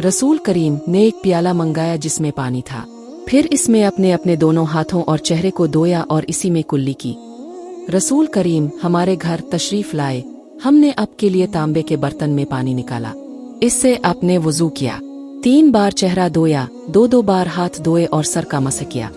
रसूल करीम ने एक प्याला मंगाया जिसमें पानी था। फिर इसमें अपने अपने दोनों हाथों और चेहरे को धोया और इसी में कुल्ली की। रसूल करीम हमारे घर तशरीफ लाए। हमने आपके लिए तांबे के बर्तन में पानी निकाला, इससे आपने वुजू किया, 3 बार चेहरा धोया, 2 बार हाथ धोए और सर का मस किया।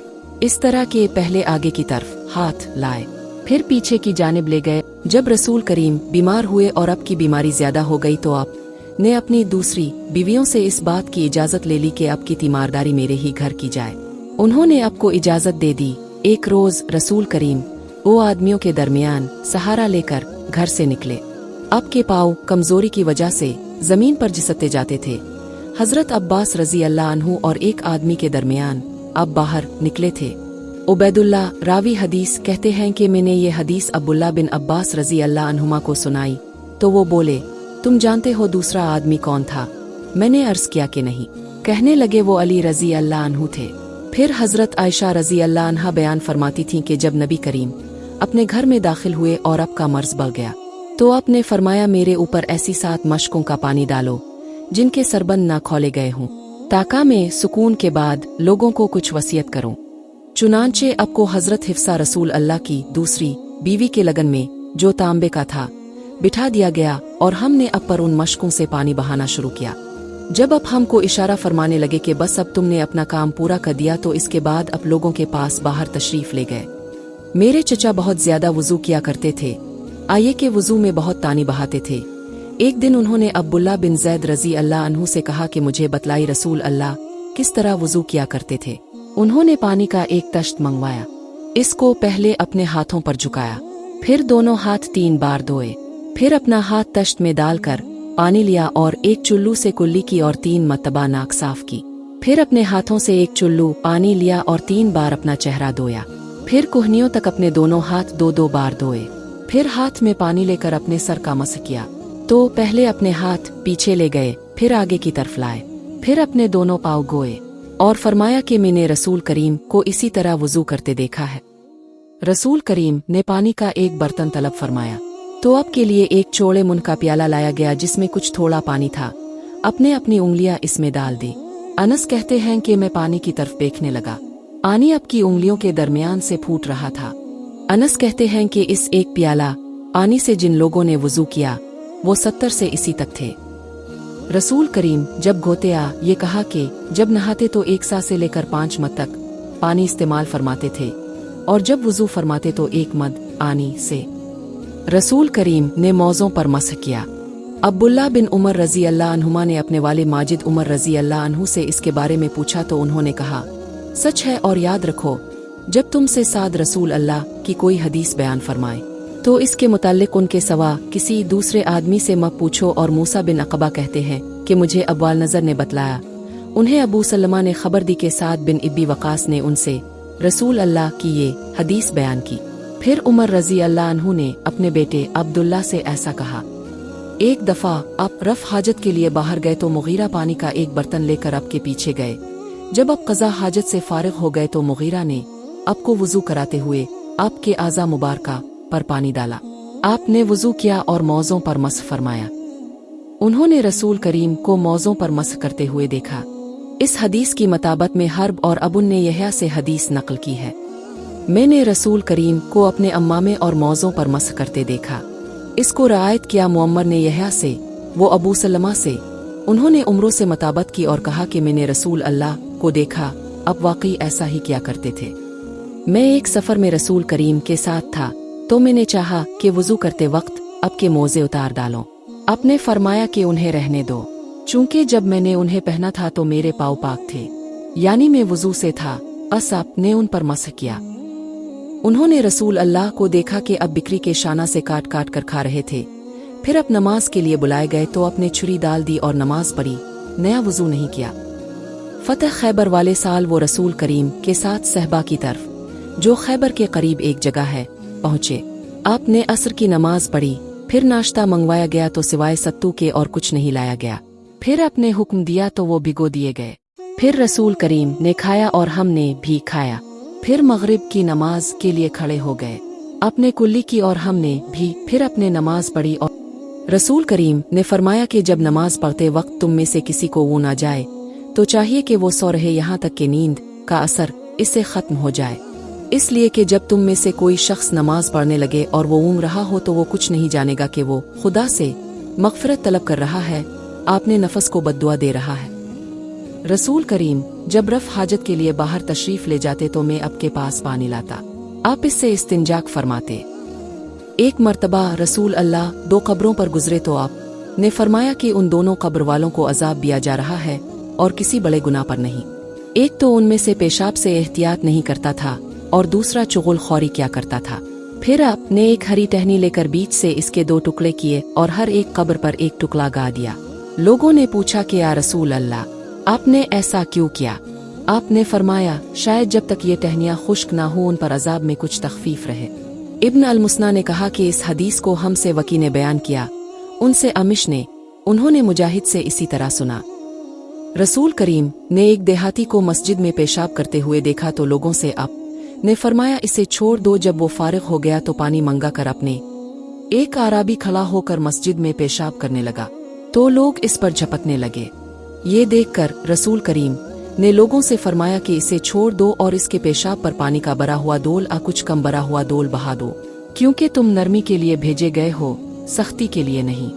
इस तरह के पहले आगे की तरफ हाथ लाए, फिर पीछे की जानिब ले गए। जब रसूल करीम बीमार हुए और अब की बीमारी ज्यादा हो गई तो आप ने अपनी दूसरी बीवियों से इस बात की इजाजत ले ली कि अब की तीमारदारी मेरे ही घर की जाए। उन्होंने आपको इजाजत दे दी। एक रोज रसूल करीम वो आदमियों के दरमियान सहारा लेकर घर से निकले। आपके पाँव कमजोरी की वजह से जमीन पर जिसते जाते थे। हजरत अब्बास रजी अल्लाह अन्हु और एक आदमी के दरमियान अब बाहर निकले थे। उबैदुल्लाह रावी हदीस कहते हैं कि मैंने ये हदीस अब्दुल्लाह बिन अब्बास रजी अल्लाह अन्हुमा को सुनाई तो वो बोले, तुम जानते हो दूसरा आदमी कौन था? मैंने अर्ज किया कि नहीं। कहने लगे वो अली रजी अल्लाह अन्हु थे। फिर हजरत आयशा रजी अल्लाह अन्हा बयान फरमाती थीं कि जब नबी करीम अपने घर में दाखिल हुए और अब का मर्ज बढ़ गया तो आपने फरमाया, मेरे ऊपर ऐसी 7 मशकों का पानी डालो जिनके सरबंद ना खोले गए हों, ताका में सुकून के बाद लोगों को कुछ वसीयत करूं। चुनांचे अब को हजरत हिफ्सा रसूल अल्लाह की दूसरी बीवी के लगन में जो तांबे का था बिठा दिया गया और हमने अब पर उन मशकों से पानी बहाना शुरू किया। जब अब हमको इशारा फरमाने लगे कि बस अब तुमने अपना काम पूरा कर दिया तो इसके बाद अब लोगों के पास बाहर तशरीफ ले गए। मेरे चचा बहुत ज्यादा वुजू किया करते थे, आये के वुजू में बहुत पानी बहाते थे। एक दिन उन्होंने अब्दुल्लाह बिन जैद रजी अल्लाह अन्हु से कहा कि मुझे बतलाई रसूल अल्लाह किस तरह वुजू किया करते थे। उन्होंने पानी का एक तश्त मंगवाया, इसको पहले अपने हाथों पर झुकाया, फिर दोनों हाथ 3 बार धोए, फिर अपना हाथ तश्त में डालकर पानी लिया और एक चुल्लू से कुल्ली की और 3 मरतबा नाक साफ की। फिर अपने हाथों से एक चुल्लू पानी लिया और 3 बार अपना चेहरा धोया। फिर कुहनियों तक अपने दोनों हाथ 2 बार धोए। फिर हाथ में पानी लेकर अपने सर का मस किया। तो पहले अपने हाथ पीछे ले गए, फिर आगे की तरफ लाए, फिर अपने दोनों पाँव गोए और फरमाया कि मैंने रसूल करीम को इसी तरह वुजू करते देखा है। रसूल करीम ने पानी का एक बर्तन तलब फरमाया तो आपके लिए एक चौड़े मुन का प्याला लाया गया जिसमें कुछ थोड़ा पानी था। अपने अपनी उंगलियां इसमें डाल दी। अनस कहते हैं कि मैं पानी की तरफ देखने लगा, पानी आपकी उंगलियों के दरमियान से फूट रहा था। अनस कहते हैं कि इस एक प्याला पानी से जिन लोगों ने वुजू किया वो 70 से इसी तक थे। रसूल करीम जब घोते ये कहा कि जब नहाते तो 1 सा से लेकर 5 मद तक पानी इस्तेमाल फरमाते थे और जब वुजू फरमाते तो 1 मद आनी से। रसूल करीम ने मौज़ों पर मसह किया। अब्दुल्लाह बिन उमर रजी अल्लाह अन्हुमा ने अपने वाले माजिद उमर रजी अल्लाह अन्हु से इसके बारे में पूछा तो उन्होंने कहा, सच है और याद रखो जब तुमसे साद रसूल अल्लाह की कोई हदीस बयान फरमाए तो इसके मुताल्लिक उनके सवा किसी दूसरे आदमी से मत पूछो। और मूसा बिन अकबा कहते हैं कि मुझे अब्वाल नजर ने बतलाया, उन्हें अबू सलमा ने खबर दी कि साद बिन इब्बी वकास ने उनसे रसूल अल्लाह की ये हदीस बयान की। फिर उमर रजी अल्लाह अन्हु ने अपने बेटे अब्दुल्ला से ऐसा कहा। एक दफा आप रफ हाजत के लिए बाहर गए तो मुगीरा पानी का एक बर्तन लेकर आपके पीछे गए। जब आप कज़ा हाजत से फारिग हो गए तो मुगीरा ने आपको वुजू कराते हुए आपके आज़ा मुबारका पर पानी डाला। आपने वुजू किया और मौज़ों पर मस फरमाया। उन्होंने रसूल करीम को मौज़ों पर मस करते हुए देखा। इस हदीस की मताबत में हर्ब और अबुन ने यहया से हदीस नकल की है। मैंने रसूल करीम को अपने अम्मामे और मौज़ों पर मस करते देखा। इसको रिवायत किया मुअम्मर ने यहया से, वो अबू सलमा से। उन्होंने उम्रों से मताबत की और कहा कि मैंने रसूल अल्लाह को देखा, अब वाकई ऐसा ही किया करते थे। मैं एक सफ़र में रसूल करीम के साथ था तो मैंने चाहा कि वुजू करते वक्त अब के मोज़े उतार डालो। आपने फरमाया कि उन्हें रहने दो, चूंकि जब मैंने उन्हें पहना था तो मेरे पाँव पाक थे, यानी मैं वुजू से था। बस आपने उन पर मस किया। उन्होंने रसूल अल्लाह को देखा कि अब बिक्री के शाना से काट काट कर खा रहे थे। फिर अब नमाज के लिए बुलाए गए तो अपने छुरी डाल दी और नमाज पढ़ी, नया वुजू नहीं किया। फतह खैबर वाले साल वो रसूल करीम के साथ सहबा की तरफ, जो खैबर के करीब एक जगह है, पहुँचे। आपने असर की नमाज पढ़ी, फिर नाश्ता मंगवाया गया तो सिवाय सत्तू के और कुछ नहीं लाया गया। फिर आपने हुक्म दिया तो वो भिगो दिए गए। फिर रसूल करीम ने खाया और हमने भी खाया। फिर मगरिब की नमाज के लिए खड़े हो गए। अपने कुल्ली की और हमने भी। फिर अपने नमाज पढ़ी और रसूल करीम ने फरमाया कि जब नमाज पढ़ते वक्त तुम में से किसी को ऊँग आ जाए तो चाहिए कि वो सो रहे यहाँ तक कि नींद का असर इससे ख़त्म हो जाए, इसलिए कि जब तुम में से कोई शख्स नमाज पढ़ने लगे और वो ऊँग रहा हो तो वो कुछ नहीं जानेगा कि वो खुदा से मग़फ़िरत तलब कर रहा है, आपने नफस को बद्दुआ दे रहा है। रसूल करीम जब रफ़ हाजत के लिए बाहर तशरीफ़ ले जाते तो मैं आपके पास पानी लाता, आप इससे इस्तिंजाक फरमाते। एक मर्तबा रसूल अल्लाह 2 कब्रों पर गुजरे तो आप ने फरमाया कि उन दोनों कब्र वालों को अजाब दिया जा रहा है और किसी बड़े गुनाह पर नहीं। एक तो उनमें से पेशाब से एहतियात नहीं करता था और दूसरा चुगलखौरी क्या करता था। फिर आपने एक हरी टहनी लेकर बीच से इसके 2 टुकड़े किए और हर एक कब्र पर एक टुकड़ा गा दिया। लोगों ने पूछा कि या रसूल अल्लाह, आपने ऐसा क्यों किया? आपने फरमाया, शायद जब तक ये टहनियाँ खुश्क ना हो उन पर अजाब में कुछ तखफीफ रहे। इब्न अल-मुसन्ना ने कहा कि इस हदीस को हमसे वकी ने बयान किया, उनसे अमिश ने, उन्होंने मुजाहिद से इसी तरह सुना। रसूल करीम ने एक देहाती को मस्जिद में पेशाब करते हुए देखा तो लोगों से आप ने फरमाया इसे छोड़ दो। जब वो फारिग हो गया तो पानी मंगा कर अपने एक आराबी खड़ा होकर मस्जिद में पेशाब करने लगा तो लोग इस पर झपटने लगे। ये देखकर रसूल करीम ने लोगों से फरमाया कि इसे छोड़ दो और इसके पेशाब पर पानी का बरा हुआ दोल कुछ कम बरा हुआ दोल बहा दो, क्योंकि तुम नरमी के लिए भेजे गए हो, सख्ती के लिए नहीं।